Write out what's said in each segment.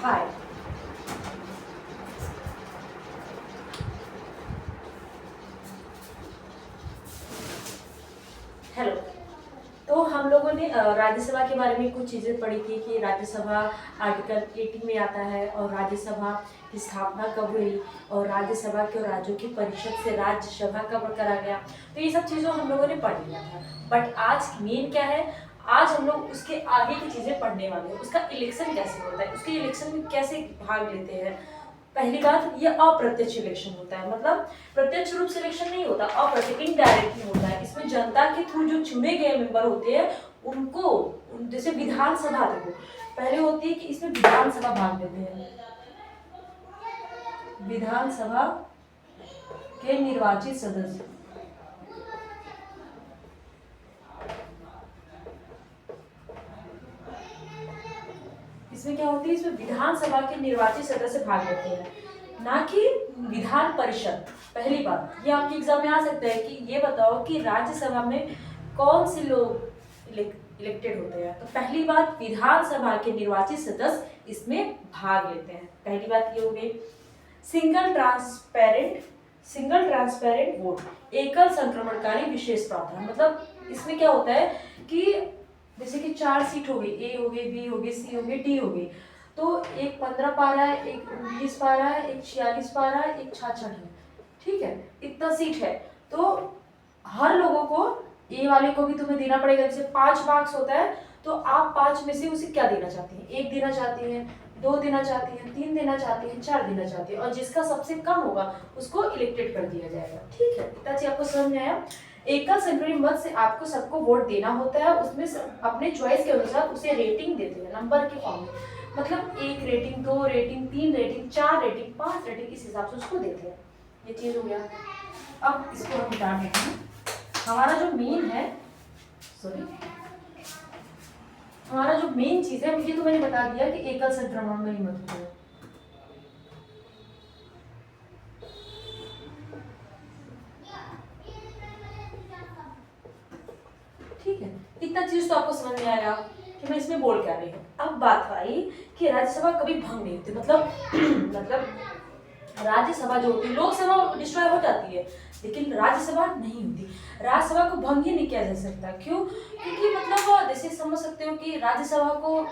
हाय। Hello. तो हम लोगों ने राज्यसभा के बारे में कुछ चीज़ें पढ़ी थी कि राज्यसभा आर्टिकल 18 में आता है और राज्यसभा की स्थापना कब हुई और राज्यसभा के और राज्यों की परिषद से राज्यसभा कब करा गया। तो ये सब चीज़ों हम लोगों ने पढ़ लिया था। बट आज मेन क्या है, आज हम लोग उसके आगे की चीज़ें पढ़ने वाले हैं। उसका इलेक्शन कैसे होता है, उसके इलेक्शन में कैसे भाग लेते हैं। पहली बात, ये अप्रत्यक्ष इलेक्शन होता है, मतलब प्रत्यक्ष रूप से इलेक्शन नहीं होता, अप्रत्यक्ष इनडायरेक्टली होता है। इसमें जनता के थ्रू जो चुने गए मेंबर होते हैं उनको, जैसे विधानसभा, देखो पहले होती है कि इसमें विधानसभा भाग लेते हैं, विधानसभा के निर्वाचित सदस्य। इसमें क्या होती है, इसमें विधानसभा के निर्वाचित सदस्य भाग लेते हैं, ना कि विधान परिषद। पहली बात, ये आपके एग्जाम में आ सकता है कि ये बताओ कि राज्यसभा में कौन से लोग इलेक्टेड होते हैं। तो पहली बात, विधानसभा के निर्वाचित सदस्य इसमें भाग लेते हैं। पहली बात ये हो गई। सिंगल ट्रांसपेरेंट वोट, एकल संक्रमणकारी विशेष प्रावधान। मतलब इसमें क्या होता है कि जैसे कि 4 सीट हो गई, ए हो गई, बी हो गई, सी हो गई, डी हो गई। तो एक 15 पा रहा है, एक 20 पा रहा है, एक 46 पा रहा है, एक 66 है, ठीक है, इतना सीट है। तो हर लोगों को, ए वाले को भी तुम्हें देना पड़ेगा। जैसे 5 मार्क्स होता है तो आप 5 में से उसे क्या देना चाहती हैं, 1 देना चाहती हैं, 2 देना चाहती हैं, 3 देना चाहती हैं, 4 देना चाहती हैं, और जिसका सबसे कम होगा उसको इलेक्टेड कर दिया जाएगा। ठीक है, इतना चीज आपको समझ में आया। एकल संक्रमित मत से आपको सबको वोट देना होता है, उसमें अपने चॉइस के अनुसार उसे रेटिंग देते हैं नंबर के फॉर्म में। मतलब 1 rating, 2 rating, 3 rating, 4 rating, 5 rating, इस हिसाब से उसको देते हैं। ये चीज हो गया। अब इसको हम मिटा देते हैं। हमारा जो मेन है, सॉरी, हमारा जो मेन चीज है, मुझे तो मैंने बता दिया कि एकल संक्रमण में ही मत होता है। ठीक है, इतना चीज तो आपको समझ में आएगा कि मैं इसमें बोल क्या रही हूँ। अब बात आई कि राज्यसभा कभी भंग नहीं होती, मतलब राज्यसभा जो होती है, लोकसभा डिस्ट्रॉय हो जाती है लेकिन राज्यसभा नहीं होती। राज्यसभा को भंग ही नहीं किया जा सकता। क्यों? क्योंकि मतलब जैसे समझ सकते हो कि राज्यसभा को,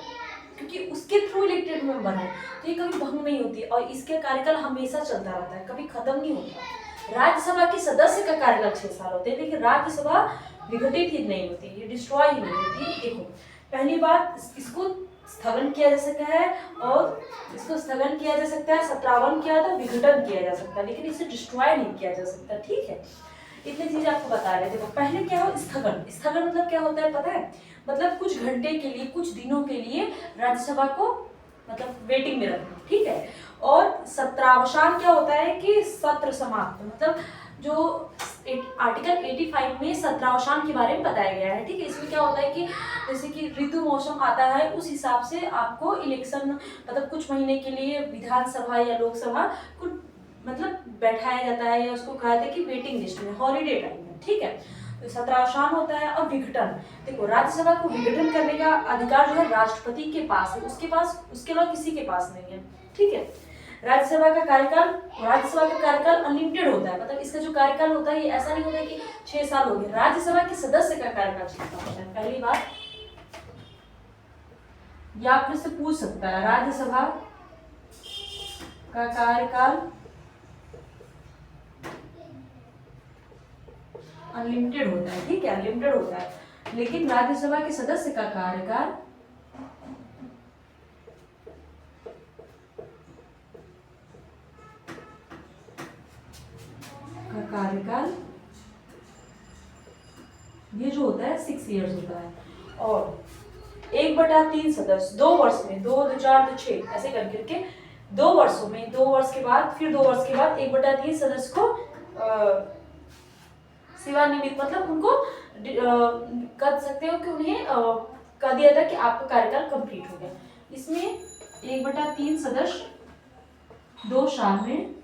क्योंकि उसके थ्रू इलेक्टेड मेंबर है, तो ये कभी भंग नहीं होती और इसके कार्यकाल हमेशा चलता रहता है, कभी खत्म नहीं होता। राज्यसभा के सदस्य का कार्यकाल 6 साल होते हैं, लेकिन राज्यसभा विघटित ही नहीं होती, ये डिस्ट्रॉय ही नहीं होती। देखो, पहली बात, इसको स्थगन किया जा सकता है, और इसको स्थगन किया जा सकता है, सत्रावन किया था, विघटन किया जा सकता है, लेकिन इसे डिस्ट्रॉय नहीं किया जा सकता। ठीक है, इतनी चीज आपको बता रहे थे। देखो, पहले क्या हो, स्थगन। स्थगन मतलब क्या होता है पता है? मतलब कुछ घंटे के लिए, कुछ दिनों के लिए राज्यसभा को मतलब वेटिंग में रखना। ठीक है, और सत्रावसान क्या होता है कि सत्र समाप्त, मतलब जो आर्टिकल 85 में सत्रावसान के बारे में बताया गया है। ठीक है, इसमें क्या होता है कि जैसे कि ऋतु मौसम आता है, उस हिसाब से आपको इलेक्शन, मतलब कुछ महीने के लिए विधानसभा या लोकसभा को मतलब बैठाया जाता है, या उसको कहा जाता है कि वेटिंग लिस्ट में, हॉलीडे टाइम में। ठीक है, तो सत्रावसान होता है। और विघटन, देखो राज्यसभा को विघटन करने का अधिकार जो है राष्ट्रपति के पास है, उसके अलावा किसी के पास नहीं है। ठीक है, राज्यसभा का कार्यकाल अनलिमिटेड होता है, मतलब इसका जो कार्यकाल होता है ये ऐसा नहीं होता है कि 6 साल हो गए। राज्यसभा के सदस्य का कार्यकाल 6 साल होता है। पहली बात, ये आपने से पूछ सकता है, राज्यसभा का कार्यकाल अनलिमिटेड होता है। ठीक है, अनलिमिटेड होता है, लेकिन राज्यसभा के सदस्य का कार्यकाल ये जो होता है 6 इयर्स होता है। और 1/3 सदस्य 2 वर्ष में, 2 2 4 2 6 ऐसे करके 2 वर्षों में, 2 वर्ष के बाद, फिर 2 वर्ष के बाद 1/3 सदस्य को सेवानिवृत्त, मतलब उनको कर सकते हो कि उन्हें कह दिया था कि आपका कार्यकाल कंप्लीट हो गया। इसमें 1/3 सदस्य 2 साल में,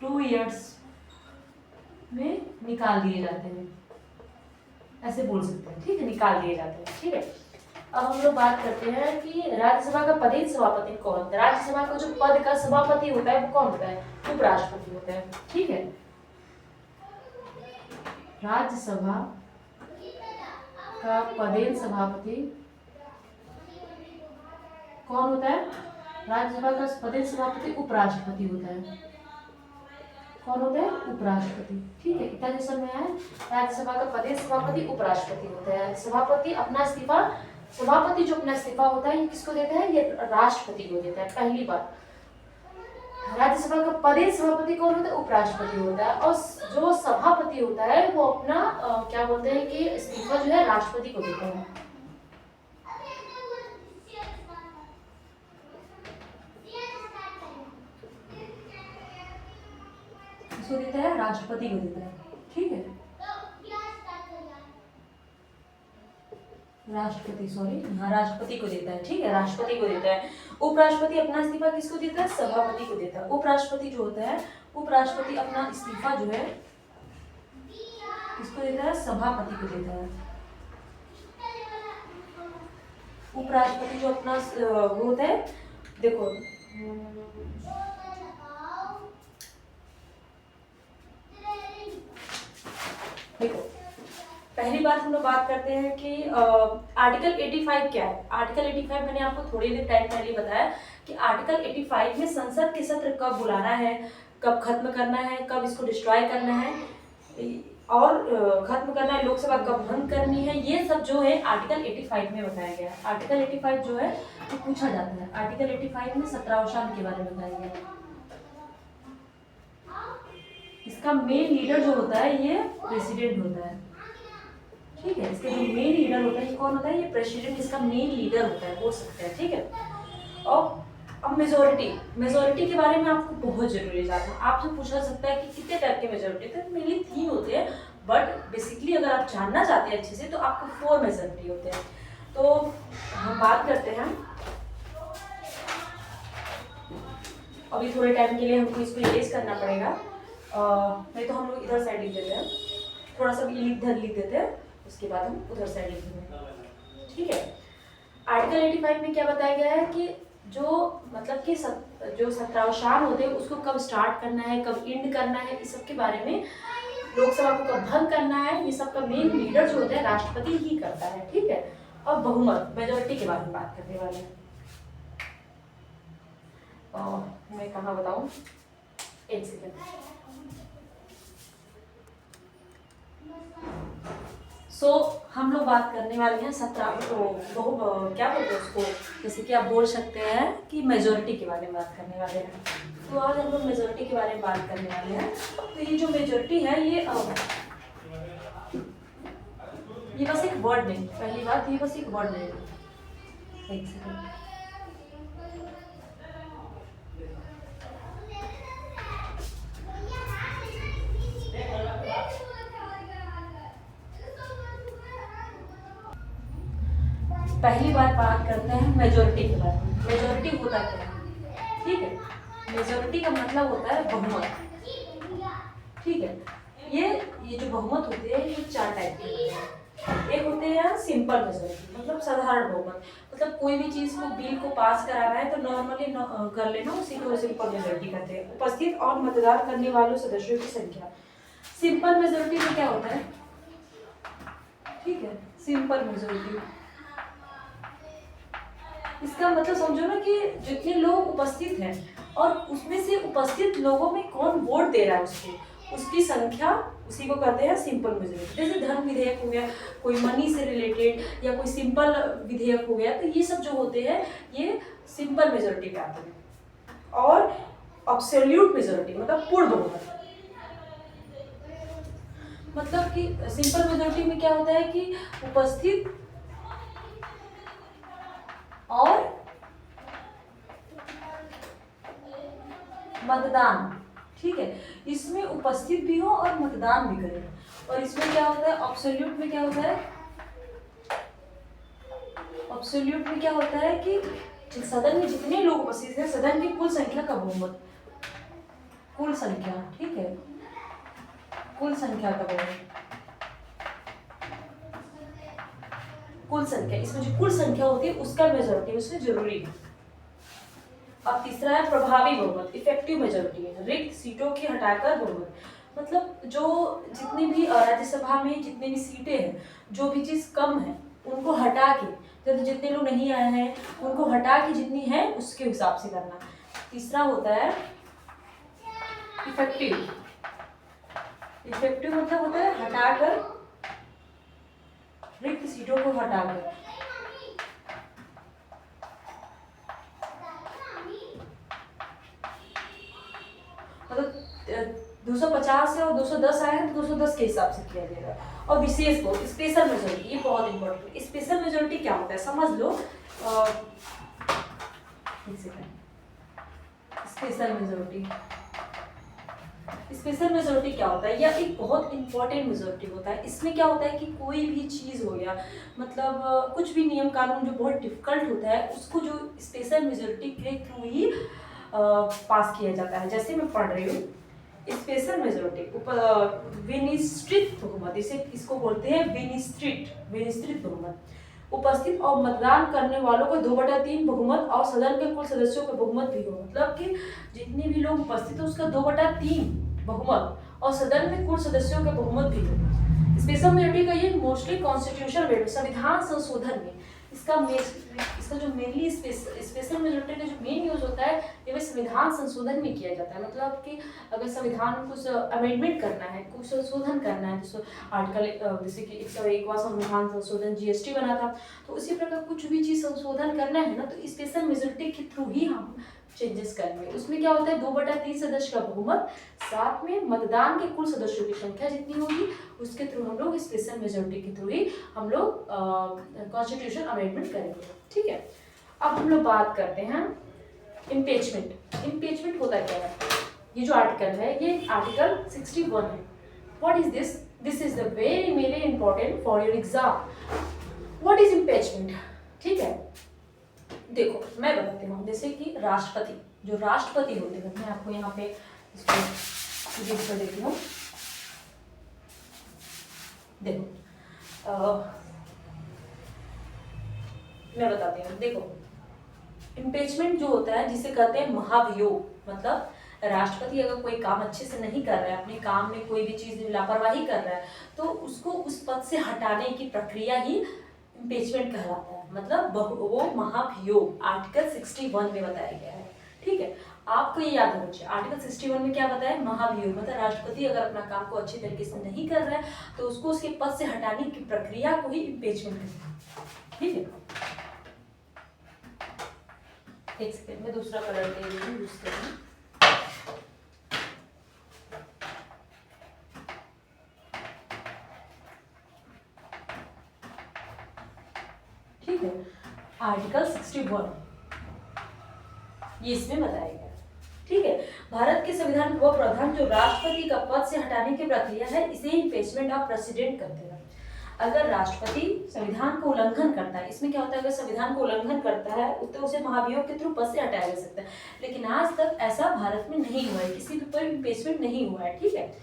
2 इयर्स में निकाल दिए जाते हैं, ऐसे बोल सकते हैं। ठीक है, निकाल दिए जाते हैं। ठीक है, अब हम लोग बात करते हैं कि राज्यसभा का पदेन सभापति कौन होता है। राज्यसभा का जो पद का सभापति होता है वो कौन होता है? उपराष्ट्रपति होता है। ठीक है, राज्यसभा का पदेन सभापति कौन होता है? राज्यसभा का पदेन सभापति उपराष्ट्रपति होता है। कौन होता है? उपराष्ट्रपति। ठीक है, इतना क्वेश्चन में है। राज्यसभा का पदेन सभापति उपराष्ट्रपति होता है। सभापति अपना इस्तीफा, सभापति जो अपना इस्तीफा होता है ये किसको देता है? ये राष्ट्रपति को देता है। पहली बार राज्यसभा का पदेन सभापति कौन होता है? उपराष्ट्रपति होता है। और जो सभापति होता है वो अपना क्या बोलते हैं कि इस्तीफा जो है राष्ट्रपति को देता है। किसको देता है? राष्ट्रपति को देता है। ठीक है, राष्ट्रपति, सॉरी, हाँ राष्ट्रपति को देता है। ठीक है, राष्ट्रपति को देता है। उपराष्ट्रपति अपना इस्तीफा किसको देता है? सभापति को देता है। उपराष्ट्रपति जो होता है, उपराष्ट्रपति अपना इस्तीफा जो है किसको देता है? सभापति को देता है। उपराष्ट्रपति जो अपना वो होता है, देखो देखो पहली बात हम लोग बात करते हैं कि आर्टिकल 85 क्या है। आर्टिकल 85 मैंने आपको थोड़ी देर टाइम पहले बताया कि आर्टिकल 85 में संसद के सत्र कब बुलाना है, कब खत्म करना है, कब इसको डिस्ट्रॉय करना है और खत्म करना है, लोकसभा कब भंग करनी है, ये सब जो है आर्टिकल 85 में बताया गया है। आर्टिकल 85 जो है तो पूछा जाता है। आर्टिकल 85 में सत्रावसान के बारे में बताया गया है। इसका मेन लीडर जो होता है ये प्रेसिडेंट होता है। ठीक है, इसका जो मेन लीडर होता है ये कौन होता है? ये प्रेसिडेंट इसका मेन लीडर होता है, बोल सकते हैं। ठीक है, और अब मेजोरिटी के बारे में आपको बहुत जरूरी जानना। आपसे पूछा सकता है कि कितने टाइप के मेजोरिटी थे? मेनली 3 होते हैं, बट बेसिकली अगर आप जानना चाहते हैं अच्छे से तो आपको 4 मेजोरिटी होते हैं। तो हम बात करते हैं, अभी थोड़े टाइम के लिए हमको इसको इरेज करना पड़ेगा, नहीं तो हम लोग इधर साइड लिख देते हैं, थोड़ा सा इधर लिख देते हैं, उसके बाद हम उधर साइड लिख देंगे। ठीक है, आर्टिकल 85 में क्या बताया गया है कि जो मतलब कि जो सत्रावसान होते हैं उसको कब स्टार्ट करना है, कब एंड करना है, इस सब के बारे में, लोकसभा को कब भंग करना है, ये सब का मेन लीडर जो होता है राष्ट्रपति ही करता है। ठीक है, और बहुमत मेजोरिटी के बारे में बात करने वाले हैं। मैं कहाँ बताऊँ, एक सेकेंड। हम लोग बात करने वाले हैं क्या बोलते हैं उसको, जैसे कि आप बोल सकते हैं कि मेजोरिटी के बारे में बात करने वाले हैं। तो आज हम लोग मेजोरिटी के बारे में बात करने वाले हैं। तो ये जो मेजोरिटी है ये बस एक वर्ड नहीं, पहली बात ये बस एक वर्ड नहीं। एक सेकेंड, पहली बात करते हैं मेजोरिटी के बारे में। मेजोरिटी होता क्या है? ठीक है, मेजोरिटी का मतलब होता है बहुमत। ठीक है, ये जो बहुमत होते हैं ये 4 टाइप के होते हैं। एक होते हैं सिंपल मेजोरिटी, मतलब साधारण बहुमत, मतलब कोई भी चीज को बिल को पास कराना है तो नॉर्मली कर लेना, उसी को सिंपल मेजोरिटी कहते हैं। उपस्थित और मतदान करने वालों सदस्यों की संख्या। सिंपल मेजोरिटी में क्या होता है? ठीक है, सिंपल मेजोरिटी इसका मतलब समझो ना कि जितने लोग उपस्थित हैं और उसमें से उपस्थित लोगों में कौन वोट दे रहा है उसकी संख्या, उसी को कहते हैं सिंपल मेजोरिटी। जैसे धर्म विधेयक हो गया, कोई मनी से रिलेटेड या कोई सिंपल विधेयक हो गया, तो ये सब जो होते हैं ये सिंपल मेजोरिटी पे आते हैं। और एब्सोल्यूट मेजोरिटी मतलब पूर्ण बहुमत, मतलब कि सिंपल मेजोरिटी में क्या होता है कि उपस्थित और मतदान। ठीक है, इसमें उपस्थित भी हो और मतदान भी करें। और इसमें क्या होता है, एब्सोल्यूट में क्या होता है, एब्सोल्यूट में क्या होता है कि सदन में जितने लोग उपस्थित हैं, सदन की कुल संख्या का बहुमत, कुल संख्या। ठीक है, कुल संख्या का बहुमत। कुल संख्या, इसमें जो कुल संख्या होती है उसका मेजोरिटी उसमें जरूरी है। अब तीसरा है प्रभावी बहुमत, इफेक्टिव मेजोरिटी है, रिक्त सीटों की हटाकर बहुमत, मतलब जो जितनी भी राज्यसभा में जितनी भी सीटें हैं, जो भी चीज कम है उनको हटा के, जब जितने लोग नहीं आए हैं उनको हटा के जितनी है उसके हिसाब से करना। तीसरा होता है इफेक्टिव, इफेक्टिव मतलब होता है हटाकर, रिक्त सीटों को हटाकर। मतलब 250 है और 210 आए हैं तो 210 के हिसाब से किया जाएगा। और विशेष बहुमत, स्पेशल मेजोरिटी, ये बहुत इंपॉर्टेंट है। स्पेशल मेजोरिटी क्या होता है समझ लो। स्पेशल मेजोरिटी, स्पेशल मेजोरिटी क्या होता है, यह एक बहुत इंपॉर्टेंट मेजोरिटी होता है। इसमें क्या होता है कि कोई भी चीज़ हो गया, मतलब कुछ भी नियम कानून जो बहुत डिफिकल्ट होता है उसको जो स्पेशल मेजोरिटी के थ्रू ही पास किया जाता है। जैसे मैं पढ़ रही हूँ, स्पेशल मेजोरिटी विनिश्चित बहुमत, इसे इसको बोलते हैं विनिश्चित बहुमत, उपस्थित और मतदान करने वालों को 2/3 बहुमत और सदन के कुल सदस्यों का बहुमत भी हो, मतलब कि जितने भी लोग उपस्थित है उसका 2/3 बहुमत और सदन में कुल सदस्यों का बहुमत भी हो। स्पेशल मेजोरिटी का ये मोस्टली कॉन्स्टिट्यूशन अमेंडमेंट, संविधान संशोधन में इसका जो मेनली स्पेशल मेजोरिटी का जो मेन यूज होता है ये संविधान संशोधन में किया जाता है। मतलब कि अगर संविधान में कुछ अमेंडमेंट करना है, कुछ संशोधन करना है, जैसे आर्टिकल जैसे कि 101वां संविधान संशोधन जीएसटी बना था, तो उसी प्रकार कुछ भी चीज संशोधन करना है ना तो स्पेशल मेजोरिटी के थ्रू ही हम चेंजेस करेंगे। उसमें क्या होता है 2/3 सदस्य का बहुमत, साथ में मतदान के कुल सदस्यों की संख्या जितनी होगी उसके थ्रू हम लोग स्पेशल मेजोरिटी के थ्रू ही हम लोग कॉन्स्टिट्यूशन अमेंडमेंट करेंगे। ठीक है, अब हम लोग बात करते हैं इम्पीचमेंट। इम्पीचमेंट होता क्या है, ये जो आर्टिकल है ये आर्टिकल 61 है। What is this? This is the very important for your exam. What is impeachment? ठीक है, देखो मैं बताती हूँ। जैसे कि राष्ट्रपति, जो राष्ट्रपति होते हैं, मैं आपको यहाँ पे इसको देती हूँ। देखो मैं बताती हूँ। देखो इम्पीचमेंट जो होता है जिसे कहते हैं महाभियोग, मतलब राष्ट्रपति अगर कोई काम अच्छे से नहीं कर रहा है, अपने काम में कोई भी चीज लापरवाही कर रहा है, तो उसको उस पद से हटाने की प्रक्रिया ही इम्पीचमेंट कहलाता है। मतलब वो महाभियोग आर्टिकल 61 में बताया गया है। ठीक है, आपको ये याद होना चाहिए। आर्टिकल 61 में क्या बताया? महाभियोग, मतलब राष्ट्रपति अगर अपना काम को अच्छी तरीके से नहीं कर रहा है तो उसको उसके पद से हटाने की प्रक्रिया को ही इम्पीचमेंट कहते हैं। ठीक है, एक सेकेंड में दूसरा कलर दे रही हूँ यूज करें। ठीक है, आर्टिकल 61 ये इसमें बताया गया। ठीक है, भारत के संविधान वो प्रधान जो राष्ट्रपति का पद से हटाने की प्रक्रिया है इसे इम्पीचमेंट ऑफ प्रेसिडेंट कहते हैं। अगर राष्ट्रपति संविधान को उल्लंघन करता है, इसमें क्या होता है अगर संविधान को उल्लंघन करता है तो उसे महाभियोग के थ्रू पद से हटाया जा सकता है। लेकिन आज तक ऐसा भारत में नहीं हुआ है, किसी के ऊपर इम्पीचमेंट नहीं हुआ है। ठीक है,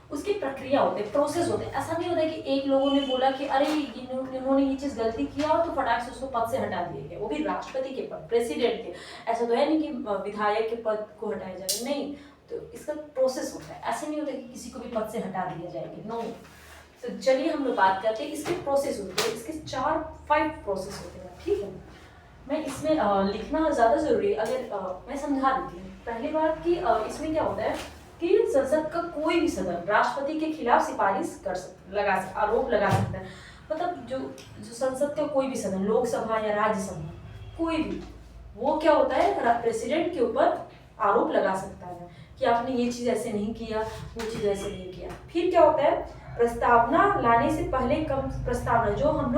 उसकी प्रक्रिया होते हैं, प्रोसेस होते हैं। ऐसा नहीं होता कि एक लोगों ने बोला कि अरे इन्होंने ये चीज गलती किया तो फटाक से उसको पद से हटा दिया गया, वो भी राष्ट्रपति के पद, प्रेसिडेंट के। ऐसा तो है नहीं कि विधायक के पद को हटाया जाएगा, नहीं। तो इसका प्रोसेस होता है, ऐसे नहीं होता कि किसी को भी पद से हटा दिया जाएगा, नो। तो चलिए हम लोग बात करते हैं इसके प्रोसेस होते हैं। इसके 4-5 प्रोसेस होते हैं। ठीक है, मैं इसमें लिखना ज़्यादा ज़रूरी है, अगर मैं समझा देती हूँ। पहली बात कि इसमें क्या होता है कि संसद का कोई भी सदन राष्ट्रपति के खिलाफ सिफारिश आरोप लगा सकता है। मतलब जो संसद का कोई भी सदन, लोकसभा या राज्यसभा, कोई भी, वो क्या होता है प्रेसिडेंट के ऊपर आरोप लगा सकता है कि आपने ये चीज़ ऐसे नहीं किया, वो चीज़ ऐसे नहीं किया। फिर क्या होता है, प्रस्तावना लाने से पहले प्रस्तावना जो हम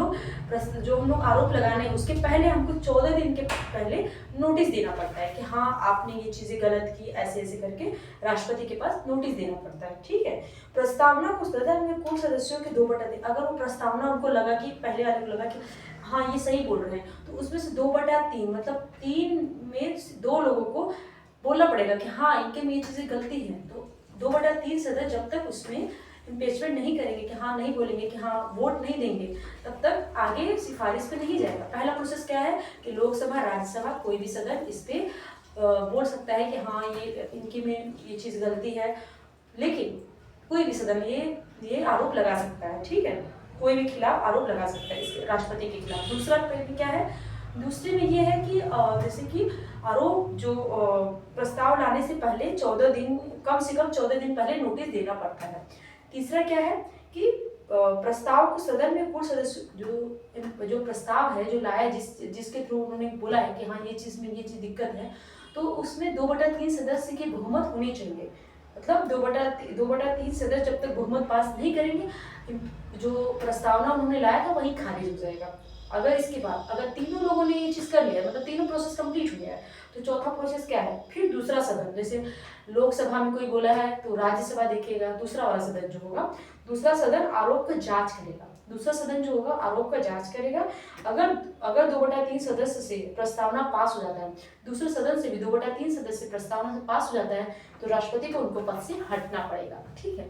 लोग आरोप लगाने हैं उसके पहले हमको 14 दिन के पहले नोटिस देना पड़ता है कि हाँ आपने ये चीजें गलत की, ऐसे ऐसे करके राष्ट्रपति के पास नोटिस देना पड़ता है। ठीक है, प्रस्तावना को सदन में कुल सदस्यों के 2/3, अगर वो प्रस्तावना उनको लगा कि पहले वाले को लगा कि हाँ ये सही बोल रहे हैं, तो उसमें से 2/3 मतलब 3 में 2 लोगों को बोलना पड़ेगा कि हाँ इनके में ये चीजें गलती है। तो 2/3 सदस्य जब तक उसमें इम्पीचमेंट नहीं करेंगे, कि हाँ नहीं बोलेंगे, कि हाँ वोट नहीं देंगे, तब तक आगे सिफारिश पे नहीं जाएगा। पहला प्रोसेस क्या है कि लोकसभा राज्यसभा कोई भी सदन इस पे बोल सकता है कि हाँ ये इनकी में ये चीज़ गलती है, लेकिन कोई भी सदन ये आरोप लगा सकता है, ठीक है, कोई भी खिलाफ आरोप लगा सकता है इसके राष्ट्रपति के खिलाफ। दूसरा क्या है, दूसरे में ये है कि जैसे कि आरोप जो प्रस्ताव लाने से पहले 14 दिन, कम से कम 14 दिन पहले नोटिस देना पड़ता है। तीसरा क्या है कि प्रस्ताव को सदन में पूर्ण सदस्य जो प्रस्ताव है जो लाया, जिसके थ्रू उन्होंने बोला है कि हाँ ये चीज़ में ये चीज़ दिक्कत है, तो उसमें 2/3 सदस्य के बहुमत होने चाहिए। मतलब 2/3 सदस्य जब तक बहुमत पास नहीं करेंगे, जो प्रस्तावना उन्होंने लाया था वही खारिज हो जाएगा। अगर इसके बाद अगर तीनों लोगों ने ये चीज़ कर लिया, मतलब तीनों प्रोसेस कंप्लीट हो गया है, तो चौथा प्रोसेस क्या है, फिर दूसरा सदन, जैसे लोकसभा में कोई बोला है तो राज्यसभा देखेगा, दूसरा वाला सदन जो होगा, दूसरा सदन आरोप का जांच करेगा, दूसरा सदन जो होगा आरोप का जांच करेगा। अगर 2/3 सदस्य से प्रस्तावना पास हो जाता है, दूसरे सदन से भी 2/3 सदस्य प्रस्तावना से पास हो जाता है, तो राष्ट्रपति को उनको पद से हटना पड़ेगा, ठीक है।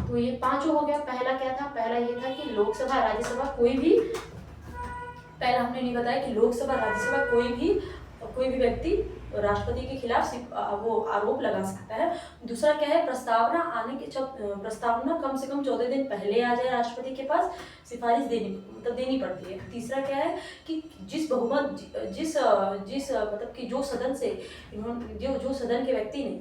तो ये पांचों हो गया। पहला क्या था, पहला ये था कि लोकसभा राज्यसभा कोई भी, पहला हमने नहीं बताया कि लोकसभा राज्यसभा कोई भी व्यक्ति राष्ट्रपति के खिलाफ वो आरोप लगा सकता है। दूसरा क्या है, प्रस्तावना कम से कम 14 दिन पहले आ जाए राष्ट्रपति के पास, सिफारिश देनी पड़ती है। तीसरा क्या है कि जिस मतलब कि जो सदन से जो सदन के व्यक्ति ने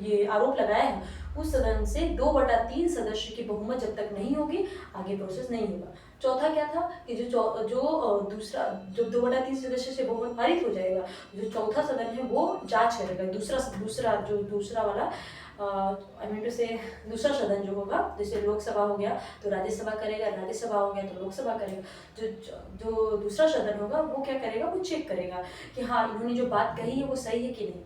ये आरोप लगाया है, उस सदन से 2/3 सदस्य की बहुमत जब तक नहीं होगी, आगे प्रोसेस नहीं होगा। चौथा क्या था कि दूसरा जब 2/3 सदस्य से बहुमत पारित हो जाएगा, जो चौथा सदन है वो जांच करेगा। दूसरा वाला दूसरा सदन जो होगा, जैसे लोकसभा हो गया तो राज्यसभा करेगा, राज्यसभा हो गया तो लोकसभा करेगा। जो दूसरा सदन होगा वो क्या करेगा, वो चेक करेगा कि हाँ इन्होंने जो बात कही है वो सही है कि नहीं।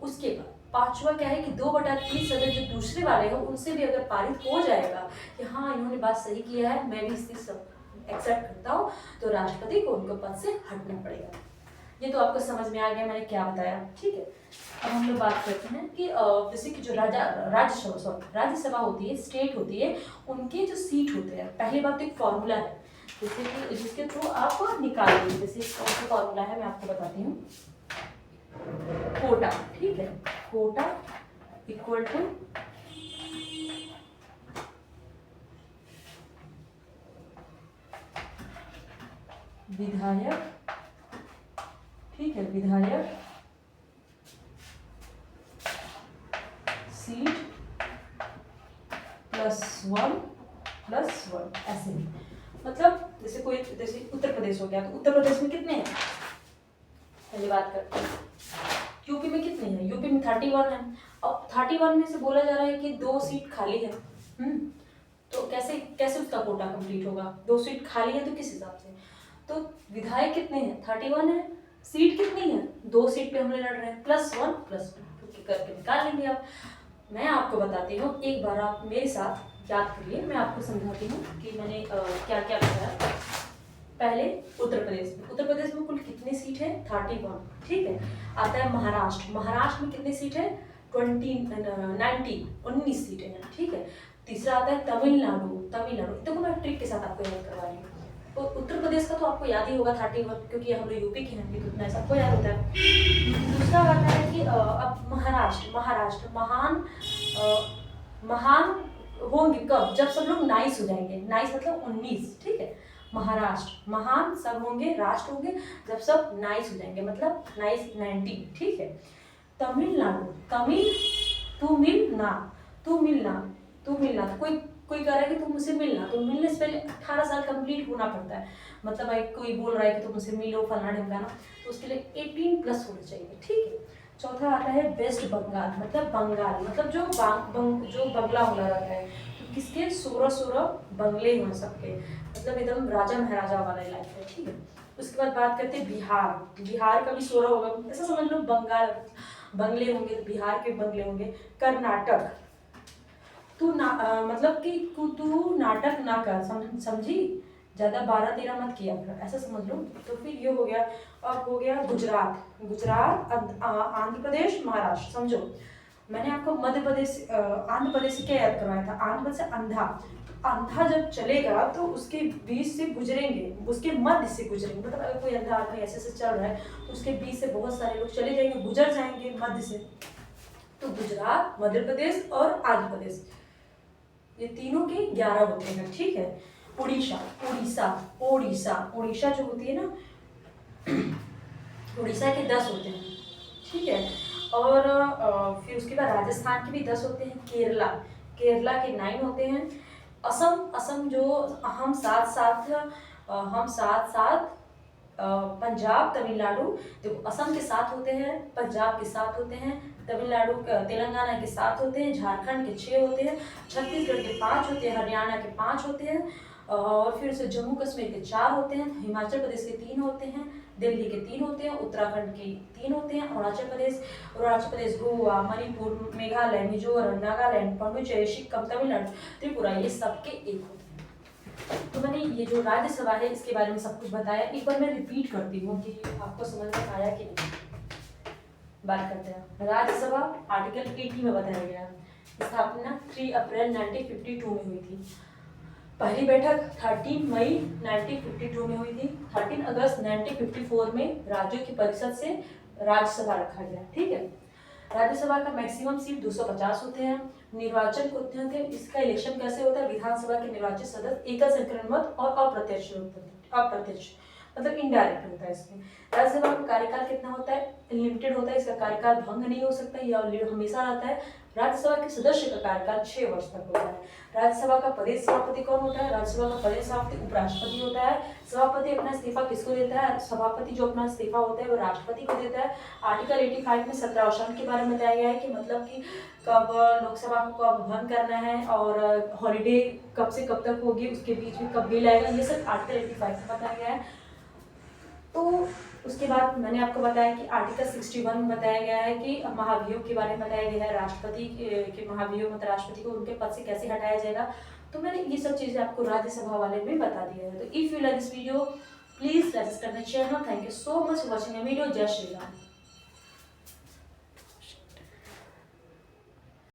उसके बाद पांचवा क्या है कि 2/3 सदन जो दूसरे वाले हैं उनसे भी अगर पारित हो जाएगा कि हाँ इन्होंने बात सही किया है, मैं भी इस एक्सेप्ट करता हूँ, तो राष्ट्रपति को उनको पद से हटना पड़ेगा। ये तो आपको समझ में आ गया मैंने क्या बताया, ठीक है। अब हम लोग बात करते हैं कि जैसे कि जो राज्यसभा होती है, स्टेट होती है, उनके जो सीट होते हैं, पहली बात तो एक फॉर्मूला है जैसे कि जिसके थ्रू आप निकालेंगे। जैसे कौन सा फॉर्मूला है मैं आपको बताती हूँ, कोटा, ठीक है, कोटा इक्वल टू विधायक, ठीक है, विधायक सीट +1 ऐसे। मतलब जैसे उत्तर प्रदेश हो गया, तो उत्तर प्रदेश में कितने हैं, पहले बात करते हैं। यूपी में कितने हैं, यूपी में 31 है। अब 31 में से बोला जा रहा है कि 2 सीट खाली है, तो कैसे उसका कोटा कंप्लीट होगा, 2 सीट खाली है तो किस हिसाब से। तो विधायक कितने हैं, 31 है, सीट कितनी है, 2 सीट पे हम लड़ रहे हैं, +1 +2 करके निकाल लेंगे। अब मैं आपको बताती हूँ, एक बार आप मेरे साथ याद करिए, मैं आपको समझाती हूँ कि मैंने क्या क्या बताया। पहले उत्तर प्रदेश में कुल कितनी सीट है, 31, ठीक है। आता है महाराष्ट्र में कितनी सीट है, 19 सीटें हैं, ठीक है। तीसरा आता है तमिलनाडु, देखो मैं ट्रिक के साथ आपको याद करवा रही हूँ। तो उत्तर प्रदेश का तो आपको याद ही होगा 31, क्योंकि हम लोग यूपी के हैं, तो उतना सबको याद होता है। दूसरा आता है कि अब महाराष्ट्र महान होंगे कब, जब सब लोग नाइस हो जाएंगे, नाइस मतलब 19, ठीक है। महाराष्ट्र महान सब होंगे, राष्ट्र होंगे जब सब नाइस हो जाएंगे, मतलब नाइस 19, ठीक है। तमिलनाडु, तू मिलना, कोई कह रहा है कि तुम मुझसे मिलना, तो मिलने से पहले 18 साल कंप्लीट होना पड़ता है। मतलब भाई कोई बोल रहा है कि तुम मुझसे मिलो फलाना ढिमकाना, तो उसके लिए 18+ होना चाहिए, ठीक है। चौथा आता है वेस्ट बंगाल, मतलब जो बंगला होना रहता है, तो किसके 16 बंगले हो सबके, मतलब एकदम राजा महाराजा वाला इलाका है, ठीक है। उसके बाद बात करते हैं बिहार का भी 16 होगा, ऐसा समझ लो बंगाल बंगले होंगे, तो बिहार के बंगले होंगे। कर्नाटक, मतलब कि तू नाटक ना कर, समझी, ज़्यादा 12-13 मत किया कर, ऐसा समझ लो। तो फिर ये हो गया। अब हो गया गुजरात, आंध्र प्रदेश, महाराष्ट्र, समझो। मैंने आपको मध्य प्रदेश आंध्र प्रदेश से क्या याद करवाया था, आंध्र प्रदेश से अंधा। अंधा जब चलेगा तो उसके बीच से गुजरेंगे, उसके मध्य से गुजरेंगे, मतलब अगर कोई अंधा आदमी ऐसे से चल रहा है तो उसके बीच से बहुत सारे लोग चले जाएंगे, गुजर जाएंगे मध्य से। तो गुजरात, मध्य प्रदेश और आंध्र प्रदेश, ये तीनों के 11 होते हैं, ठीक है। उड़ीसा, उड़ीसा, उड़ीसा, उड़ीसा जो होती है ना, उड़ीसा के 10 होते हैं, ठीक है। और फिर उसके बाद राजस्थान के भी 10 होते हैं। केरला, केरला के 9 होते हैं। असम, असम जो हम साथ साथ पंजाब, तमिलनाडु, देखो असम के 7 होते हैं, पंजाब के 7 होते हैं, तमिलनाडु तेलंगाना के 7 होते हैं, झारखंड के 6 होते हैं, छत्तीसगढ़ के 5 होते हैं, हरियाणा के 5 होते हैं, और फिर से जम्मू कश्मीर के 4 होते हैं, हिमाचल प्रदेश के 3 होते हैं, दिल्ली के 3 होते हैं, उत्तराखंड के 3 होते हैं, अरुणाचल प्रदेश, गोवा, मणिपुर, मेघालय, मिजोरम, नागालैंड, पुडुचेरी, सिक्किम, तमिलनाडु, त्रिपुरा, ये सबके 1 होते हैं। तो मैंने ये जो राज्यसभा है इसके बारे में सब कुछ बताया। एक बार मैं रिपीट करती हूँ कि आपको समझ में आया कि नहीं। बात करते हैं राज्यसभा, आर्टिकल 80 में बताया गया। स्थापना 3 अप्रैल 1952 में हुई थी। पहली बैठक 13 मई 1952 में हुई थी। 13 अगस्त 1954 में राज्यों की परिषद से राज्यसभा रखा गया, ठीक है। राज्यसभा का मैक्सिमम सीट 250 होते हैं। निर्वाचन को इसका इलेक्शन कैसे होता है, विधानसभा के निर्वाचित सदस्य एकल संख्या मत और अप्रत्यक्ष मतलब इनडायरेक्ट होता है इसमें। राज्यसभा का कार्यकाल कितना होता है, लिमिटेड होता है, इसका कार्यकाल भंग नहीं हो सकता, यह हमेशा रहता है। राज्यसभा के सदस्य का कार्यकाल 6 वर्ष तक होता है। राज्यसभा का प्रदेश सभापति कौन होता है, राज्यसभा का प्रदेश सभापति उपराष्ट्रपति होता है। सभापति अपना इस्तीफा किसको देता है, सभापति जो अपना इस्तीफा होता है वो राष्ट्रपति को देता है। आर्टिकल 85 में सत्रावसान के बारे में बताया गया है कि मतलब कि कब लोकसभा को कब भंग करना है और हॉलीडे कब से कब तक होगी, उसके बीच में कब बिल आएगा, ये सब आर्टिकल 85 में बताया गया है। तो उसके बाद मैंने आपको बताया कि आर्टिकल 61 में बताया गया है कि महाभियोग के बारे में बताया गया है, राष्ट्रपति के महाभियोग मतलब राष्ट्रपति को उनके पद से कैसे हटाया जाएगा। तो मैंने ये सब चीज़ें आपको राज्यसभा वाले में बता दिया है। तो if you like this video please subscribe my channel. Thank you so much for watching my video. जय श्री राम।